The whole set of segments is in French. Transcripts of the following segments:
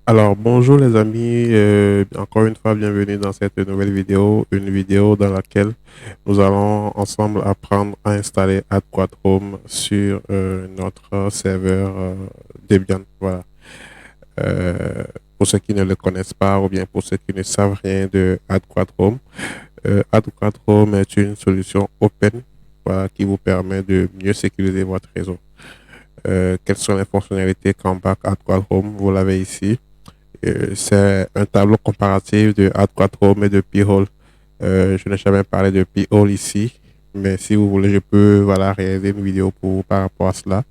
Alors, bonjour les amis, encore une fois, bienvenue dans cette nouvelle vidéo, une vidéo dans laquelle nous allons ensemble apprendre à installer AdQuadRome sur notre serveur Debian. Voilà. Euh, pour ceux qui ne le connaissent pas ou bien pour ceux qui ne savent rien de AdQuadRome, AdQuadRome est une solution open, voilà, qui vous permet de mieux sécuriser votre réseau. Quelles sont les fonctionnalités qu'embarque AdQuadRome? Vous l'avez ici. C'est un tableau comparatif de AdQuadRome et de P-Hole. Je n'ai jamais parlé de P-Hole ici, mais si vous voulez, je peux voilà, réaliser une vidéo par rapport à cela.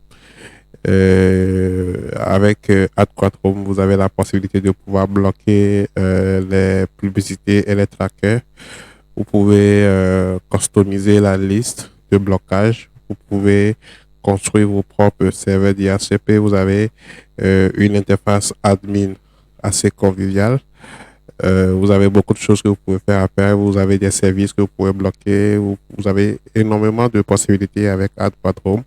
Avec AdQuadRome, vous avez la possibilité de pouvoir bloquer les publicités et les trackers. Vous pouvez customiser la liste de blocage. Vous pouvez construire vos propres serveurs d'IHCP. Vous avez une interface admin assez conviviale. Vous avez beaucoup de choses que vous pouvez faire après. Vous avez des services que vous pouvez bloquer. Vous avez énormément de possibilités avec AdQuadRome.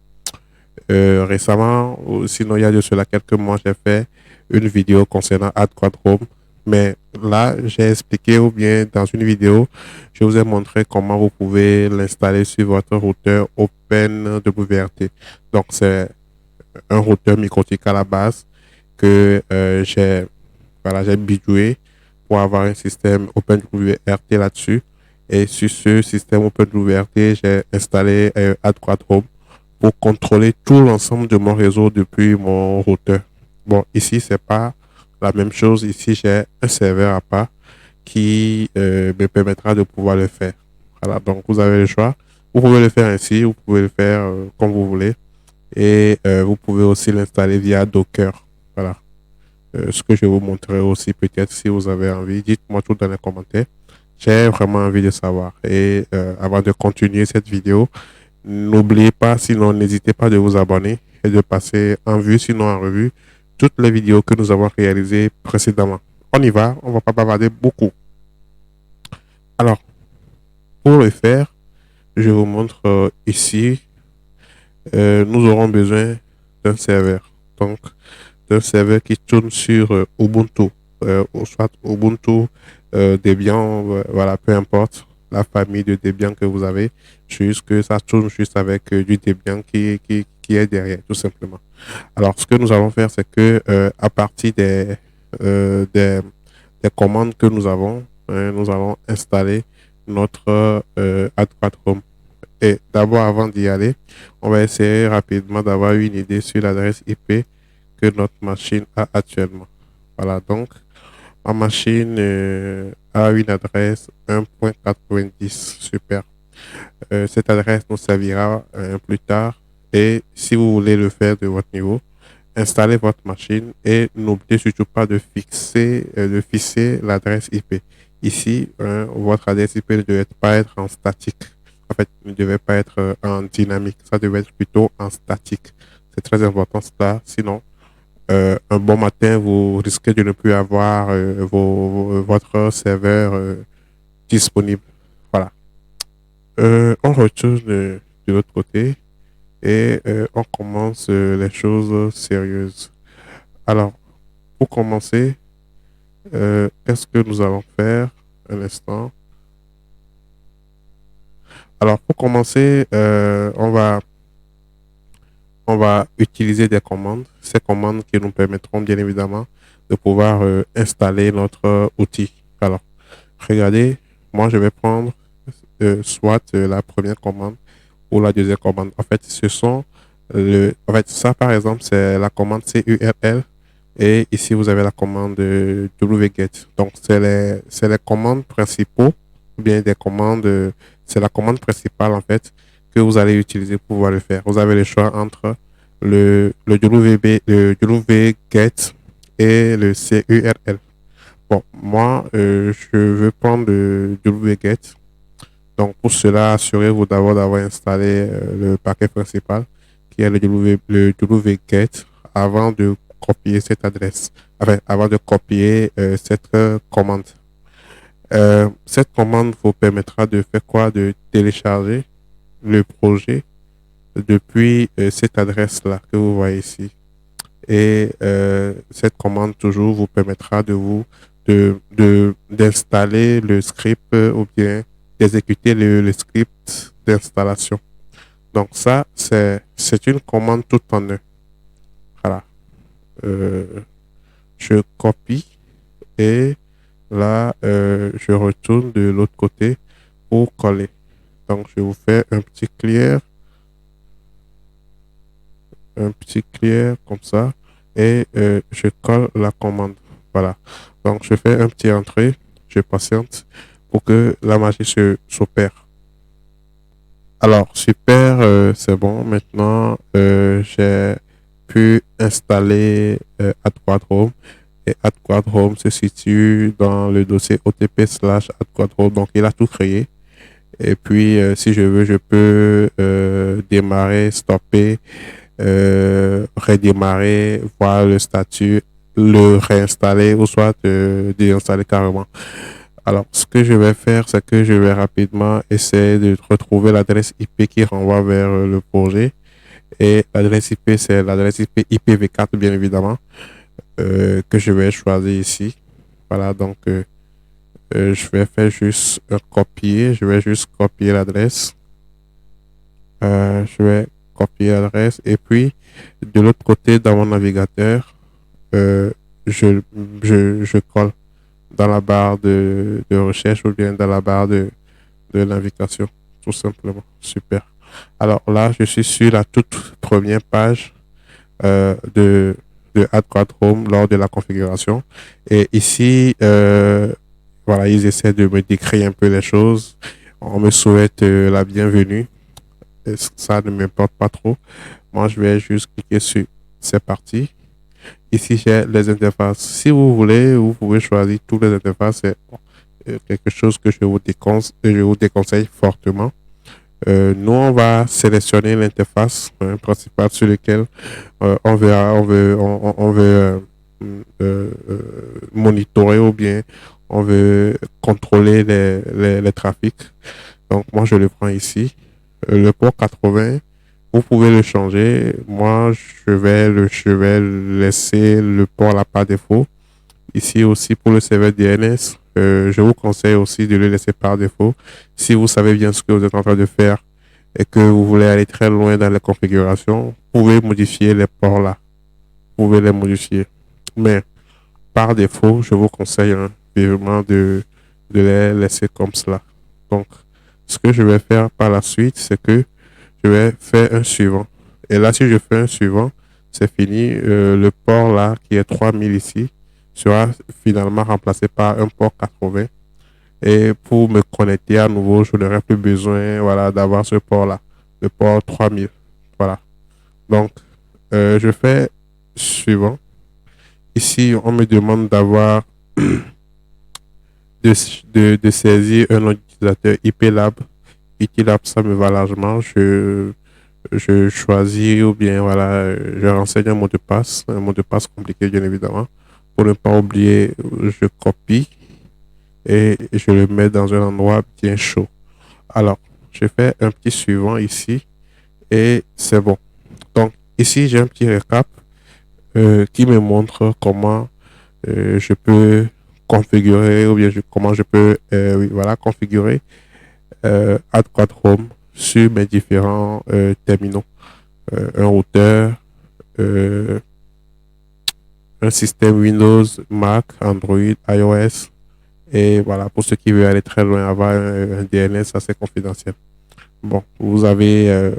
Récemment, ou sinon il y a de cela quelques mois, j'ai fait une vidéo concernant AdQuadRome. Mais là, j'ai expliqué ou bien dans une vidéo, je vous ai montré comment vous pouvez l'installer sur votre routeur OpenWRT. Donc, c'est un routeur MikroTik à la base que j'ai bidoué pour avoir un système OpenWRT là-dessus. Et sur ce système OpenWRT, j'ai installé AdQuadRome pour contrôler tout l'ensemble de mon réseau depuis mon routeur. Bon, ici, c'est pas la même chose. Ici, j'ai un serveur à part qui me permettra de pouvoir le faire. Voilà, donc vous avez le choix. Vous pouvez le faire ainsi, vous pouvez le faire comme vous voulez. Et vous pouvez aussi l'installer via Docker. Voilà. Ce que je vais vous montrer aussi peut-être si vous avez envie. Dites-moi tout dans les commentaires. J'ai vraiment envie de savoir. Et avant de continuer cette vidéo, n'oubliez pas, sinon n'hésitez pas de vous abonner et de passer en vue, sinon en revue, toutes les vidéos que nous avons réalisées précédemment. On y va, on va pas bavarder beaucoup. Alors, pour le faire, je vous montre ici, nous aurons besoin d'un serveur. Donc, d'un serveur qui tourne sur Ubuntu, ou soit Ubuntu, Debian, voilà, peu importe la famille de Debian que vous avez, juste que ça tourne juste avec du Debian qui est derrière, tout simplement. Alors, ce que nous allons faire, c'est que à partir euh, des, des commandes que nous avons, nous allons installer notre AdQuadRome. Et d'abord, avant d'y aller, on va essayer rapidement d'avoir une idée sur l'adresse IP que notre machine a actuellement. Voilà, donc ma machine a une adresse 1.90. Super. Cette adresse nous servira plus tard. Et si vous voulez le faire de votre niveau, installez votre machine et n'oubliez surtout pas de fixer l'adresse IP. Ici, votre adresse IP ne devait pas être en statique. En fait, ne devait pas être en dynamique. Ça devait être plutôt en statique. C'est très important cela. Sinon, un bon matin, vous risquez de ne plus avoir votre serveur disponible. Voilà. On retourne de l'autre côté et on commence les choses sérieuses. Alors, pour commencer, qu'est-ce que nous allons faire? Un instant. Alors, pour commencer, on va utiliser des commandes. Ces commandes qui nous permettront bien évidemment de pouvoir installer notre outil. Alors, regardez, moi je vais prendre soit la première commande ou la deuxième commande. En fait, en fait, ça par exemple, c'est la commande CURL et ici vous avez la commande wget. Donc, c'est les commandes principaux ou bien des commandes, c'est la commande principale en fait que vous allez utiliser pour pouvoir le faire. Vous avez le choix entre le wget et le CURL. Bon, moi, je veux prendre le wget. Donc, pour cela, assurez-vous d'abord d'avoir installé le paquet principal qui est le wget avant de copier cette adresse, enfin, avant de copier cette commande. Cette commande vous permettra de faire quoi? De télécharger le projet depuis cette adresse-là que vous voyez ici. Et cette commande toujours vous permettra d'installer le script ou bien d'exécuter le script d'installation. Donc ça, c'est une commande tout en un. Voilà. Euh, je copie et là, je retourne de l'autre côté pour coller. Donc, je vous fais un petit clear comme ça et je colle la commande. Voilà. Donc, je fais un petit entrée, je patiente pour que la magie s'opère. Alors, super, c'est bon. Maintenant, j'ai pu installer AdQuadRome. Et AdQuadRome se situe dans le dossier OTP/AdQuadRome. Donc, il a tout créé. Et puis, si je veux, je peux démarrer, stopper, redémarrer, voir le statut, le réinstaller ou soit déinstaller carrément. Alors, ce que je vais faire, c'est que je vais rapidement essayer de retrouver l'adresse IP qui renvoie vers le projet. Et l'adresse IP, c'est l'adresse IP IPv4, bien évidemment, que je vais choisir ici. Voilà, donc je vais faire juste un copier. Je vais juste copier l'adresse. Je vais copier l'adresse. Et puis, de l'autre côté, dans mon navigateur, euh, je, je colle dans la barre de recherche ou bien dans la barre de navigation, tout simplement. Super. Alors là, je suis sur la toute première page de AdQuad Home lors de la configuration. Et ici, voilà, ils essaient de me décrire un peu les choses. On me souhaite la bienvenue. Et ça ne m'importe pas trop. Moi, je vais juste cliquer sur c'est parti. Ici, j'ai les interfaces. Si vous voulez, vous pouvez choisir toutes les interfaces. C'est quelque chose que je vous déconseille fortement. Nous, on va sélectionner l'interface principale sur laquelle on veut monitorer ou bien on veut contrôler les trafics. Donc, moi, je le prends ici. Le port 80, vous pouvez le changer. Moi, je vais laisser le port là par défaut. Ici aussi, pour le serveur DNS, je vous conseille aussi de le laisser par défaut. Si vous savez bien ce que vous êtes en train de faire et que vous voulez aller très loin dans les configurations, vous pouvez modifier les ports là. Vous pouvez les modifier. Mais par défaut, je vous conseille vivement de les laisser comme cela. Donc, ce que je vais faire par la suite, c'est que je vais faire un suivant. Et là, si je fais un suivant, c'est fini. Le port là, qui est 3000 ici, sera finalement remplacé par un port 80. Et pour me connecter à nouveau, je n'aurai plus besoin, voilà, d'avoir ce port-là, le port 3000. Voilà. Donc, je fais suivant. Ici, on me demande d'avoir de saisir un nom d'utilisateur IPLab. IPLab, ça me va largement. Je choisis ou bien voilà, je renseigne un mot de passe compliqué, bien évidemment. Pour ne pas oublier, je copie et je le mets dans un endroit bien chaud. Alors, je fais un petit suivant ici et c'est bon. Donc, ici, j'ai un petit récap qui me montre comment je peux configurer ou bien comment je peux oui, voilà, configurer AdQuad Home sur mes différents terminaux. Un routeur, euh, un système Windows, Mac, Android, iOS. Et voilà, pour ceux qui veulent aller très loin, avoir un DNS assez confidentiel. Bon, vous aurez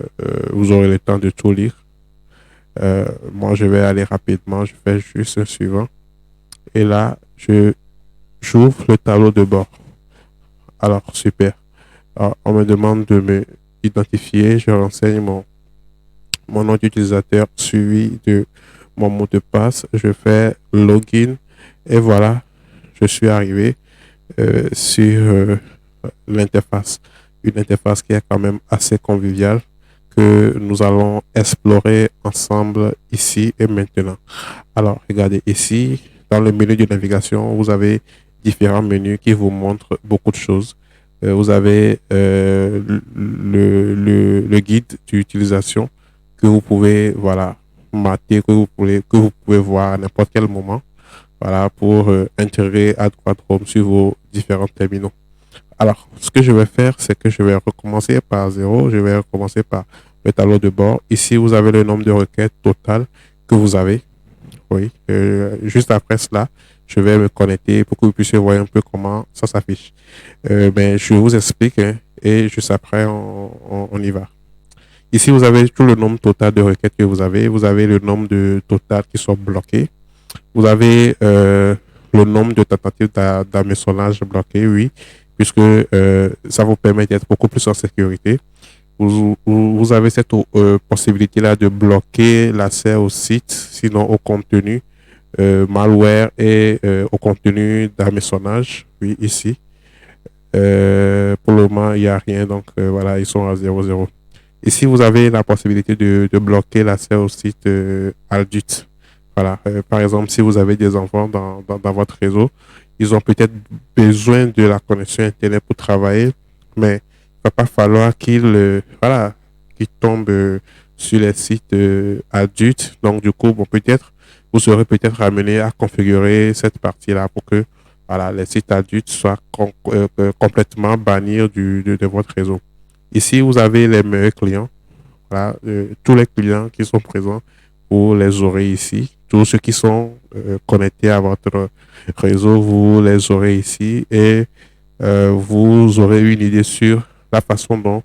le temps de tout lire. Moi, je vais aller rapidement. Je fais juste un suivant. Et là, j'ouvre le tableau de bord. Alors, super. Alors, on me demande de me identifier. Je renseigne mon nom d'utilisateur suivi de mon mot de passe. Je fais login. Et voilà, je suis arrivé sur l'interface. Une interface qui est quand même assez conviviale que nous allons explorer ensemble ici et maintenant. Alors, regardez ici, dans le menu de navigation, vous avez différents menus qui vous montrent beaucoup de choses. Vous avez le guide d'utilisation que vous pouvez voilà, formaté que vous pouvez voir à n'importe quel moment. Voilà, pour intégrer AdQuad Home sur vos différents terminaux. Alors, ce que je vais faire, c'est que je vais recommencer par zéro. Je vais recommencer par le tableau de bord. Ici, vous avez le nombre de requêtes totales que vous avez. Oui. Juste après cela, je vais me connecter pour que vous puissiez voir un peu comment ça s'affiche. Mais je vous explique hein, et juste après, on y va. Ici, vous avez tout le nombre total de requêtes que vous avez. Vous avez le nombre de total qui sont bloqués. Vous avez le nombre de tentatives d'hameçonnage bloquées, oui, puisque ça vous permet d'être beaucoup plus en sécurité. Vous avez cette possibilité-là de bloquer l'accès au site, sinon au contenu malware et au contenu d'hameçonnage, oui, ici. Pour le moment, il n'y a rien, donc voilà, ils sont à 0,0. Ici, vous avez la possibilité de bloquer l'accès au site Aldut. Voilà, par exemple, si vous avez des enfants dans votre réseau, ils ont peut-être besoin de la connexion Internet pour travailler, mais il ne va pas falloir qu'ils voilà, qu'ils tombent sur les sites adultes. Donc, du coup, bon, peut-être, vous serez peut-être amené à configurer cette partie-là pour que voilà, les sites adultes soient complètement bannis de votre réseau. Ici, vous avez les meilleurs clients. Voilà, tous les clients qui sont présents, vous les aurez ici. Tous ceux qui sont connectés à votre réseau, vous les aurez ici et vous aurez une idée sur la façon dont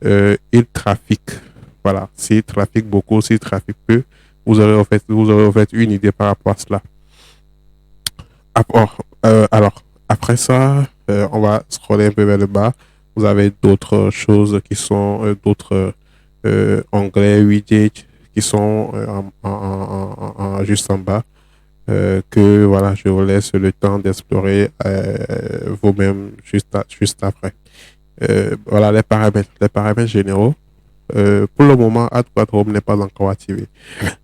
ils trafiquent. Voilà, s'ils trafiquent beaucoup, s'ils trafiquent peu, vous aurez en fait une idée par rapport à cela. Alors, après ça, on va scroller un peu vers le bas. Vous avez d'autres choses qui sont d'autres onglets, widgets qui sont juste en bas. Que voilà, je vous laisse le temps d'explorer vous-même juste après. Voilà les paramètres généraux. Pour le moment, AdQuad Home n'est pas encore activé.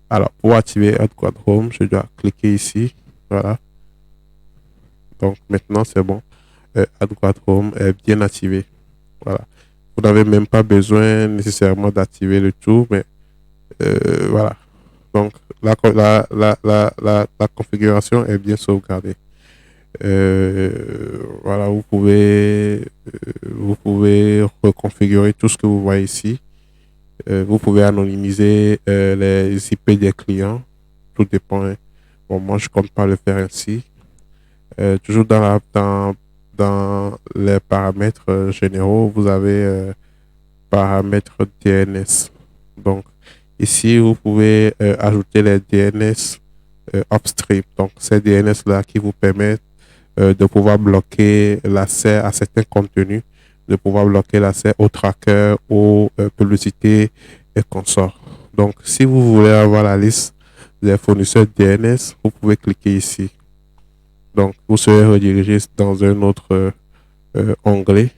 Alors, pour activer AdQuad Home, je dois cliquer ici. Voilà. Donc maintenant, c'est bon. AdQuad Home est bien activé. Voilà. Vous n'avez même pas besoin nécessairement d'activer le tout, mais voilà. Donc la configuration est bien sauvegardée. Voilà, vous pouvez reconfigurer tout ce que vous voyez ici. Vous pouvez anonymiser les IP des clients. Tout dépend. Hein. Bon, moi, je compte pas le faire ainsi. Toujours dans les paramètres généraux, vous avez paramètres DNS. Donc, ici, vous pouvez ajouter les DNS upstream. Donc, ces DNS-là qui vous permettent de pouvoir bloquer l'accès à certains contenus, de pouvoir bloquer l'accès aux trackers, aux publicités et consorts. Donc, si vous voulez avoir la liste des fournisseurs DNS, vous pouvez cliquer ici. Donc, vous serez redirigé dans un autre onglet.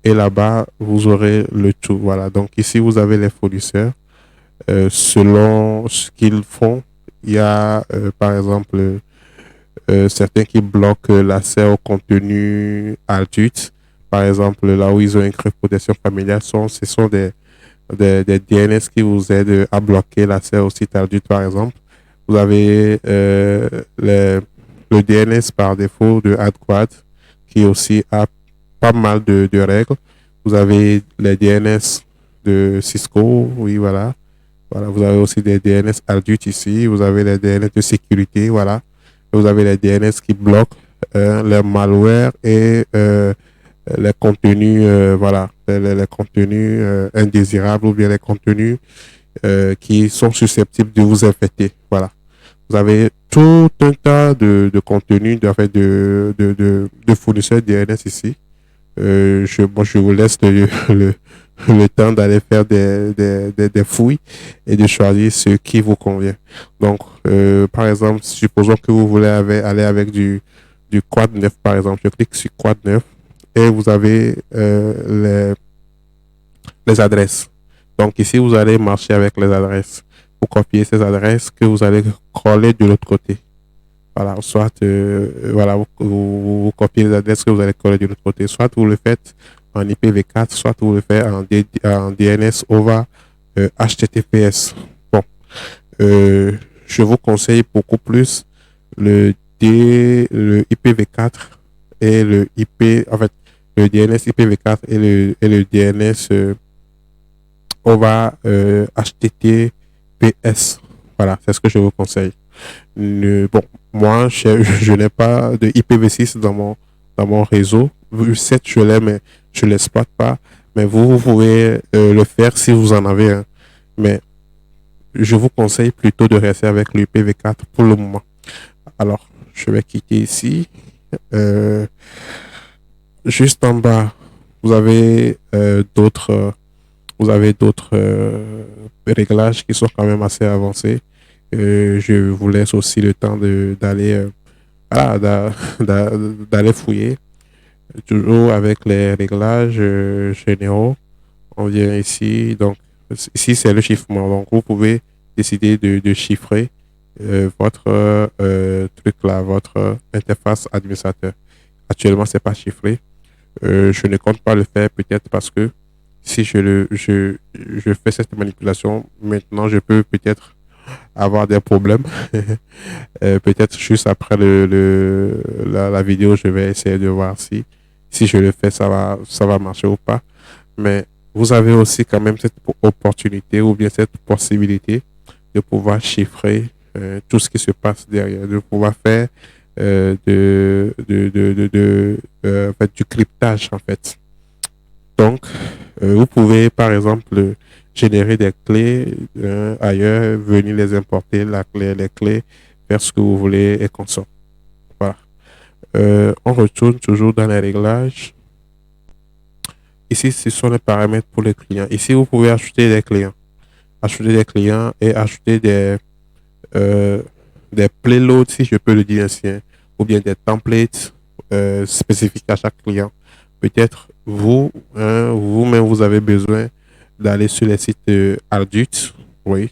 Et là-bas, vous aurez le tout. Voilà. Donc, ici, vous avez les fournisseurs. Selon ce qu'ils font, il y a, par exemple, certains qui bloquent l'accès au contenu adulte. Par exemple, là où ils ont écrit protection familiale, ce sont des DNS qui vous aident à bloquer l'accès au site adulte, par exemple. Vous avez le DNS par défaut de AdQuad, qui aussi a pas mal de règles. Vous avez les DNS de Cisco, oui, voilà. Voilà, vous avez aussi des DNS adultes ici. Vous avez les DNS de sécurité, voilà. Vous avez les DNS qui bloquent les malwares et les contenus, voilà, les contenus indésirables ou bien les contenus qui sont susceptibles de vous infecter, voilà. Vous avez tout un tas de contenus, de fournisseurs DNS ici. Je vous laisse le temps d'aller faire des fouilles et de choisir ce qui vous convient. Donc, par exemple, supposons que vous voulez aller avec du Quad 9, par exemple. Je clique sur Quad 9 et vous avez les adresses. Donc, ici, vous allez marcher avec les adresses. Vous copiez ces adresses que vous allez coller de l'autre côté. Voilà, soit voilà, vous copiez les adresses que vous allez coller de l'autre côté. Soit vous le faites en IPv4, soit vous le faites en DNS over HTTPS. Bon, Euh, je vous conseille beaucoup plus le IPv4 et le IP, en fait, le DNS IPv4 et le DNS over HTTPS. Voilà, c'est ce que je vous conseille. Bon, moi, je n'ai pas de IPv6 dans mon réseau. U7, je l'ai, mais je ne l'exploite pas. Mais vous pouvez le faire si vous en avez un. Mais je vous conseille plutôt de rester avec le IPv4 pour le moment. Alors, je vais quitter ici. Euh, Juste en bas, vous avez d'autres réglages qui sont quand même assez avancés. Je vous laisse aussi le temps d'aller voilà, d'aller fouiller. Toujours avec les réglages généraux. On vient ici. Donc, ici, c'est le chiffrement. Donc, vous pouvez décider de chiffrer votre truc là, votre interface administrateur. Actuellement, c'est pas chiffré. Je ne compte pas le faire peut-être parce que si je fais cette manipulation, maintenant, je peux peut-être avoir des problèmes. Peut-être juste après la vidéo, je vais essayer de voir si je le fais, ça va marcher ou pas. Mais vous avez aussi quand même cette opportunité ou bien cette possibilité de pouvoir chiffrer tout ce qui se passe derrière, de pouvoir faire en fait, du cryptage en fait. Donc, vous pouvez par exemple générer des clés ailleurs, venir les importer, les clés, faire ce que vous voulez et consort. Voilà. On retourne toujours dans les réglages. Ici, ce sont les paramètres pour les clients. Ici, vous pouvez ajouter des clients. Ajouter des clients et ajouter euh, des payloads, si je peux le dire ainsi, hein, ou bien des templates spécifiques à chaque client. Peut-être vous, hein, vous-même, vous avez besoin d'aller sur les sites adultes. Oui,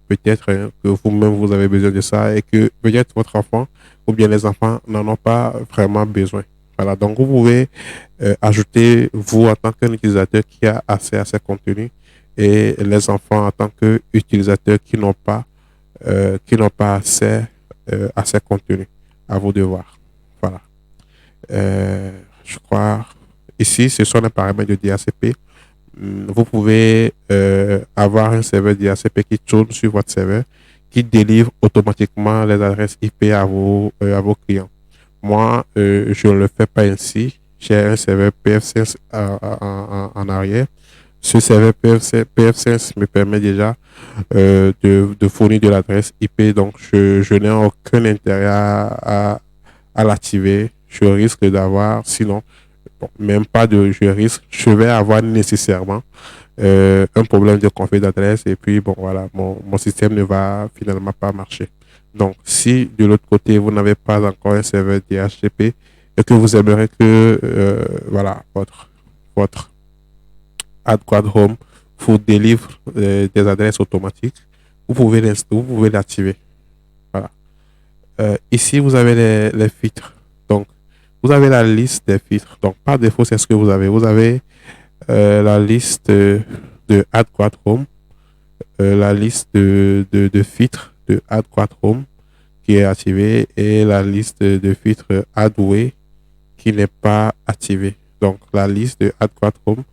peut-être hein, que vous-même, vous avez besoin de ça et que peut-être votre enfant ou bien les enfants n'en ont pas vraiment besoin. Voilà, donc vous pouvez ajouter, vous, en tant qu'utilisateur qui a accès à ces contenus et les enfants en tant qu'utilisateurs qui n'ont pas accès à ces contenus. À vous de voir. Voilà. Je crois, ici, ce sont les paramètres de DHCP. Vous pouvez avoir un serveur DHCP qui tourne sur votre serveur, qui délivre automatiquement les adresses IP à vos clients. Moi, je ne le fais pas ainsi. J'ai un serveur PF5 en arrière. Ce serveur PF5 me permet déjà de fournir de l'adresse IP. Donc, je n'ai aucun intérêt à l'activer. Je risque d'avoir, sinon, bon, même pas de je risque, je vais avoir nécessairement un problème de conflit d'adresse et puis, bon, voilà, mon système ne va finalement pas marcher. Donc, si de l'autre côté, vous n'avez pas encore un serveur DHCP et que vous aimeriez que, voilà, votre AdQuad Home vous délivre des adresses automatiques, vous pouvez l'activer. Voilà. Ici, vous avez les filtres. Donc, vous avez la liste des filtres. Donc, par défaut, c'est ce que vous avez. Vous avez la liste de AdQuad Home, la liste de filtres de AdQuad Home qui est activée et la liste de filtres AdWay qui n'est pas activée. Donc, la liste de AdQuad Home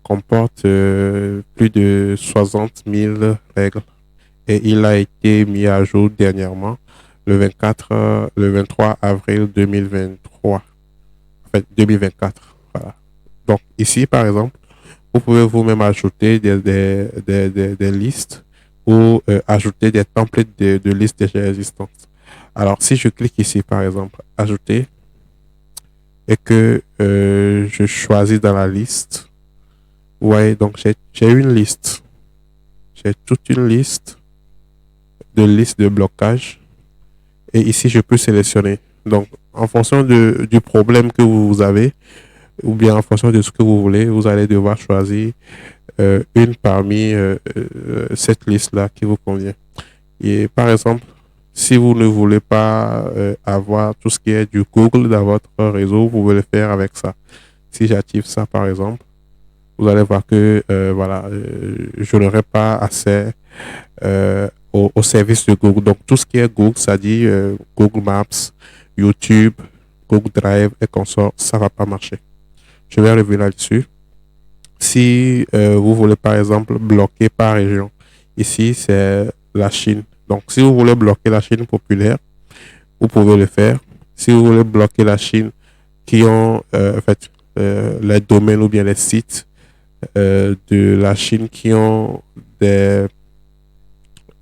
comporte plus de 60 000 règles et il a été mis à jour dernièrement le 23 avril 2023. En fait, 2024. Voilà. Donc, ici, par exemple, vous pouvez vous-même ajouter des listes ou ajouter des templates de listes déjà existantes. Alors, si je clique ici, par exemple, ajouter et que je choisis dans la liste, ouais, donc j'ai une liste. J'ai toute une liste de blocage. Et ici, je peux sélectionner. Donc, en fonction du problème que vous avez, ou bien en fonction de ce que vous voulez, vous allez devoir choisir une parmi cette liste-là qui vous convient. Et par exemple, si vous ne voulez pas avoir tout ce qui est du Google dans votre réseau, vous pouvez le faire avec ça. Si j'active ça, par exemple, vous allez voir que voilà, je n'aurai pas accès au service de Google. Donc, tout ce qui est Google, ça dit Google Maps, YouTube, Google Drive et consorts, ça va pas marcher. Je vais revenir là-dessus. Si vous voulez, par exemple, bloquer par région, ici, c'est la Chine. Donc, si vous voulez bloquer la Chine populaire, vous pouvez le faire. Si vous voulez bloquer la Chine qui ont, en fait, les domaines ou bien les sites de la Chine qui ont des,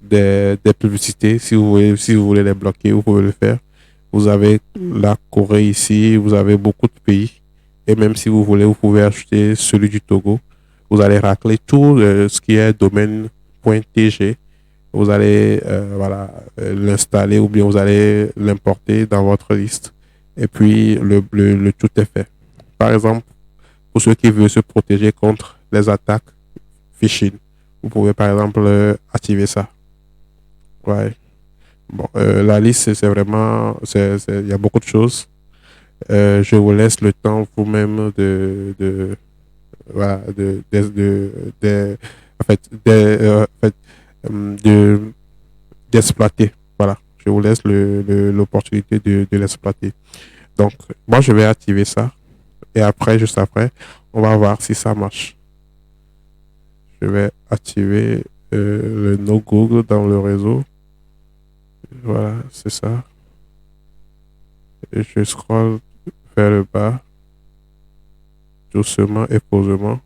des publicités, si vous voulez les bloquer, vous pouvez le faire. Vous avez la Corée ici, vous avez beaucoup de pays. Et même si vous voulez, vous pouvez acheter celui du Togo. Vous allez racler tout ce qui est domaine.tg. Vous allez voilà, l'installer ou bien vous allez l'importer dans votre liste. Et puis, le tout est fait. Par exemple, pour ceux qui veulent se protéger contre les attaques phishing, vous pouvez par exemple activer ça. Ouais. Bon, la liste, c'est vraiment, il y a beaucoup de choses. Je vous laisse le temps vous-même voilà, en fait, de, d'exploiter. Voilà. Je vous laisse l'opportunité de l'exploiter. Donc, moi, je vais activer ça. Et après, juste après, on va voir si ça marche. Je vais activer le No Google dans le réseau. Voilà, c'est ça. Et je scrolle vers le bas, doucement et posément.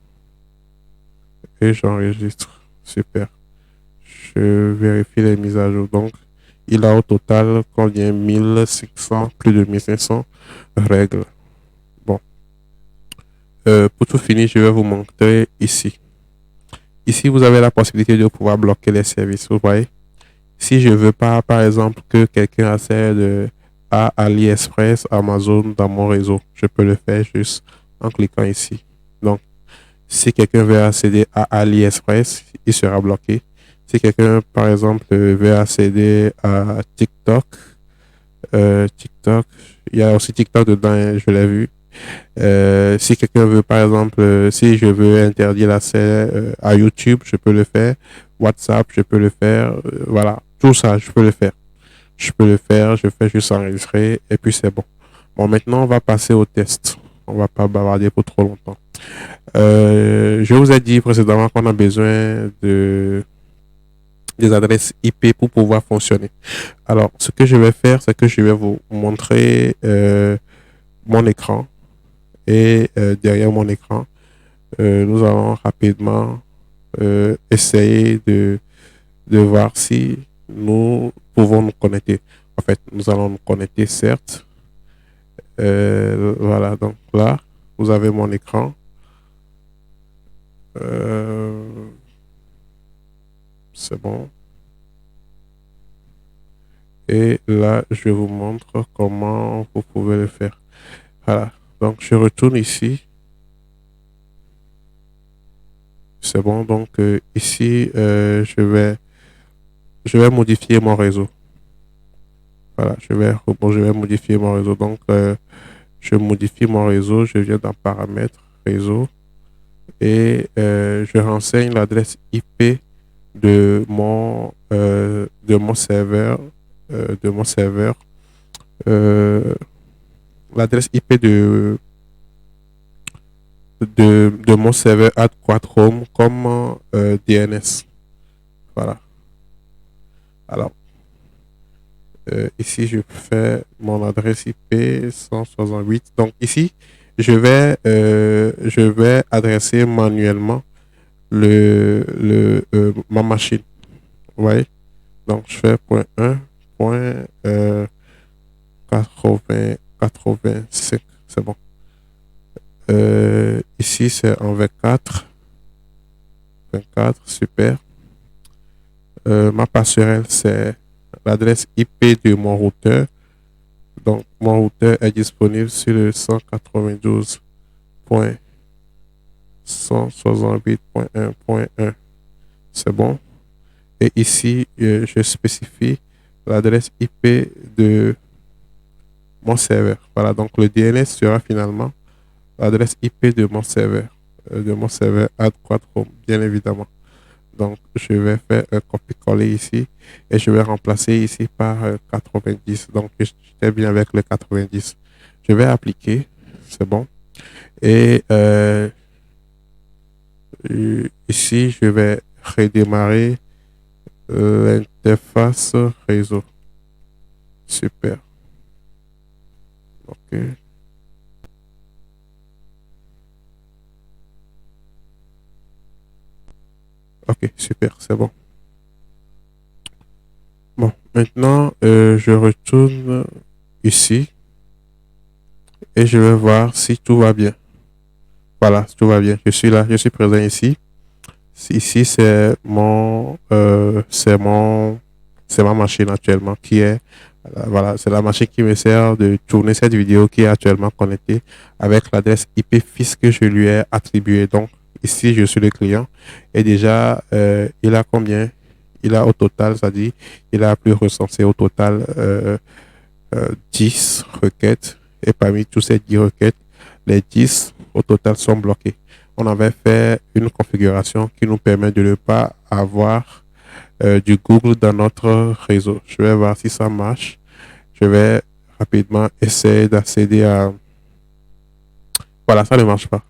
Et j'enregistre. Super. Je vérifie les mises à jour. Donc, il a au total combien 1500, plus de 1500 règles. Bon. Pour tout finir, je vais vous montrer ici. Ici, vous avez la possibilité de pouvoir bloquer les services. Vous voyez? Si je veux pas, par exemple, que quelqu'un accède à AliExpress, Amazon dans mon réseau, je peux le faire juste en cliquant ici. Donc, si quelqu'un veut accéder à AliExpress, il sera bloqué. Si quelqu'un, par exemple, veut accéder à TikTok, TikTok, il y a aussi TikTok dedans, hein, je l'ai vu. Si quelqu'un veut, par exemple, si je veux interdire l'accès à YouTube, je peux le faire. WhatsApp, je peux le faire. Voilà, tout ça, je peux le faire. Je peux le faire, je fais juste enregistrer et puis c'est bon. Bon, maintenant, on va passer au test. On va pas bavarder pour trop longtemps. Je vous ai dit précédemment qu'on a besoin des adresses IP pour pouvoir fonctionner. Alors, ce que je vais faire, c'est que je vais vous montrer mon écran. Et derrière mon écran, nous allons rapidement essayer de voir si nous pouvons nous connecter. En fait, nous allons nous connecter, certes. Voilà, donc là, vous avez mon écran. C'est bon. Et là, je vous montre comment vous pouvez le faire. Voilà. Donc, je retourne ici. C'est bon. Donc, ici, je vais modifier mon réseau. Voilà. Je vais modifier mon réseau. Donc, je modifie mon réseau. Je viens dans paramètres réseau et je renseigne l'adresse IP de mon serveur, l'adresse IP de mon serveur AdQuatRhome comme DNS. Voilà. Alors, ici, je fais mon adresse IP 168. Donc, ici, je vais adresser manuellement ma machine. Vous voyez? Donc, je fais .1, point 85. C'est bon. Ici, c'est en 24. 24, super. Ma passerelle, c'est l'adresse IP de mon routeur. Donc, mon routeur est disponible sur le 192.168.1.1. C'est bon. Et ici, je spécifie l'adresse IP de mon serveur. Voilà, donc le DNS sera finalement l'adresse IP de mon serveur AdQuatRhome, bien évidemment. Donc, je vais faire un copier-coller ici et je vais remplacer ici par 90. Donc, j'étais bien avec le 90. Je vais appliquer, c'est bon. Et ici, je vais redémarrer l'interface réseau. Super. OK. OK, super, c'est bon. Bon, maintenant, je retourne ici et je vais voir si tout va bien. Voilà, tout va bien. Je suis là, je suis présent ici. Ici, c'est ma machine actuellement qui est, voilà, c'est la machine qui me sert de tourner cette vidéo qui est actuellement connectée avec l'adresse IP fils que je lui ai attribuée. Donc, ici, je suis le client et déjà, il a combien? Il a au total, c'est-à-dire, il a plus recensé au total 10 requêtes et parmi tous ces 10 requêtes, les 10 au total sont bloquées. On avait fait une configuration qui nous permet de ne pas avoir du Google dans notre réseau. Je vais voir si ça marche. Je vais rapidement essayer d'accéder à... Voilà, ça ne marche pas.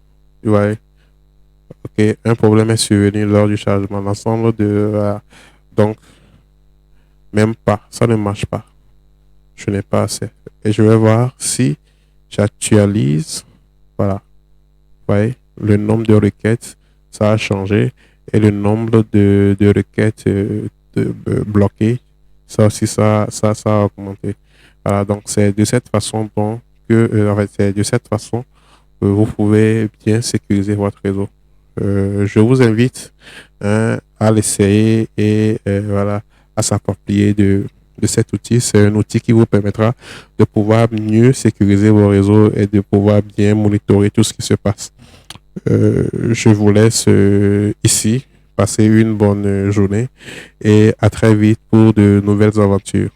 Vous voyez? OK, un problème est survenu lors du chargement. L'ensemble de... donc, même pas. Ça ne marche pas. Je n'ai pas assez. Et je vais voir si j'actualise. Voilà. Vous voyez, le nombre de requêtes, ça a changé. Et le nombre de requêtes bloquées, ça aussi, ça a augmenté. Voilà, donc c'est de cette façon en fait, c'est de cette façon que vous pouvez bien sécuriser votre réseau. Je vous invite hein, à l'essayer et voilà, à s'approprier de cet outil. C'est un outil qui vous permettra de pouvoir mieux sécuriser vos réseaux et de pouvoir bien monitorer tout ce qui se passe. Je vous laisse ici. Passez une bonne journée et à très vite pour de nouvelles aventures.